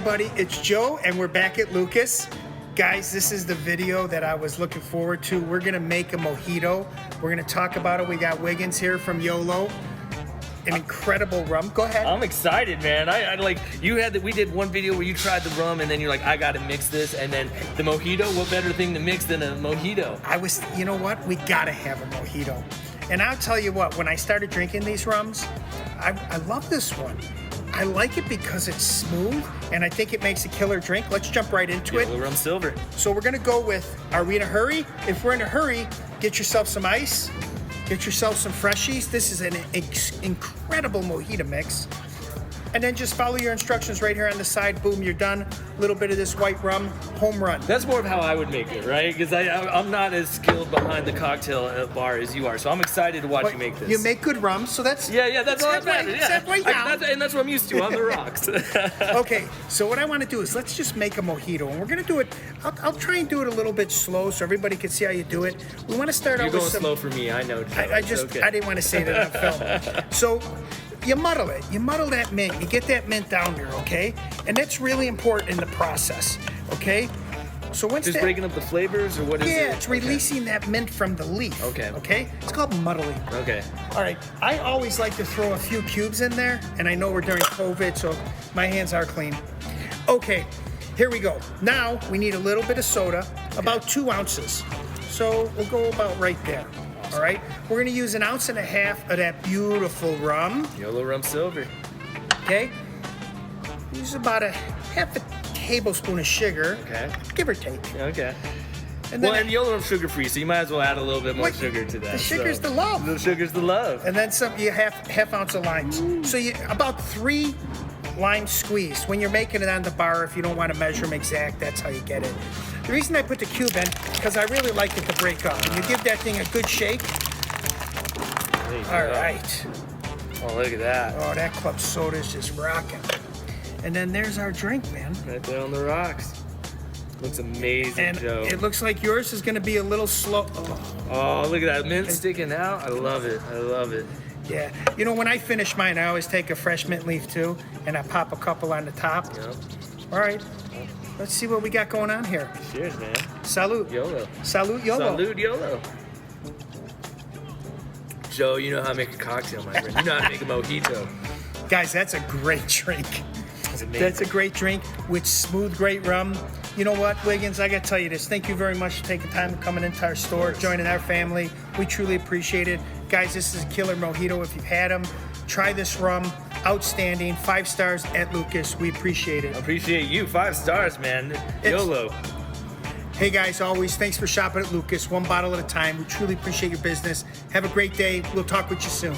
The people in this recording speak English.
everybody, it's Joe and we're back at Lucas. Guys, this is the video that I was looking forward to. We're gonna make a mojito. We're gonna talk about it. We got Wiggins here from Yolo. An incredible rum. Go ahead. I'm excited, man. I like, you had that. We did one video where you tried the rum and then you're like, I gotta mix this. And then the mojito, what better thing to mix than a mojito? You know what? We gotta have a mojito. And I'll tell you what, when I started drinking these rums, I love this one. I like it because it's smooth, and I think it makes a killer drink. Let's jump right into it. Yolo Rum Silver. So we're gonna go with, are we in a hurry? If we're in a hurry, get yourself some ice, get yourself some freshies. This is an incredible mojito mix. And then just follow your instructions right here on the side. Boom, you're done. A little bit of this white rum, home run. That's more of how I would make it, right? Because I'm not as skilled behind the cocktail bar as you are, so I'm excited to watch you make this. You make good rum, so that's... Yeah, that's all that matters. Yeah. Halfway down. And that's what I'm used to, on the rocks. Okay, so what I want to do is let's just make a mojito, and we're going to do it, I'll try and do it a little bit slow so everybody can see how you do it. We want to start out with You're going slow for me, I know, Joe. I didn't want to say that on film. So you muddle it. You muddle that mint. You get that mint down there, okay? And that's really important in the process, okay? So once just breaking up the flavors, or what is it? Yeah, it's releasing that mint from the leaf. Okay. Okay? It's called muddling. Okay. All right. I always like to throw a few cubes in there, and I know we're during COVID, so my hands are clean. Okay, here we go. Now we need a little bit of soda, about 2 ounces. So we'll go about right there. All right, we're gonna use 1.5 ounces of that beautiful rum. Yolo Rum Silver. Okay, use about half a tablespoon of sugar. Okay. Give or take. Okay. And And Yolo Rum's sugar-free, so you might as well add a little bit more What? sugar to that. The sugar's the love. The sugar's the love. And then some. You half ounce of limes. So you about 3 limes squeezed. When you're making it on the bar, if you don't want to measure them exact, that's how you get it. The reason I put the cube in, because I really like it to break up. And you give that thing a good shake. All right. Oh, look at that. Oh, that club soda is just rocking. And then there's our drink, man. Right there on the rocks. Looks amazing, And Joe. it looks like yours is going to be a little slow. Oh, look at that mint sticking out. I love it. I love it. Yeah. You know, when I finish mine, I always take a fresh mint leaf too, and I pop a couple on the top. Yep. All right. Let's see what we got going on here. Cheers, man. Salute. Yolo. Salute, Yolo. Salud, Yolo. Joe, you know how to make a cocktail, my friend. You know how to make a mojito. Guys, that's a great drink. That's amazing. That's a great drink with smooth, great rum. You know what, Wiggins, I got to tell you this. Thank you very much for taking time coming into our store, joining our family. We truly appreciate it. Guys, this is a killer mojito. If you've had them, try this rum. Outstanding. 5 stars at Lucas. We appreciate it. I appreciate you. 5 stars, man. Yolo. Hey guys, always thanks for shopping at Lucas. 1 bottle at a time. We truly appreciate your business. Have a great day. We'll talk with you soon.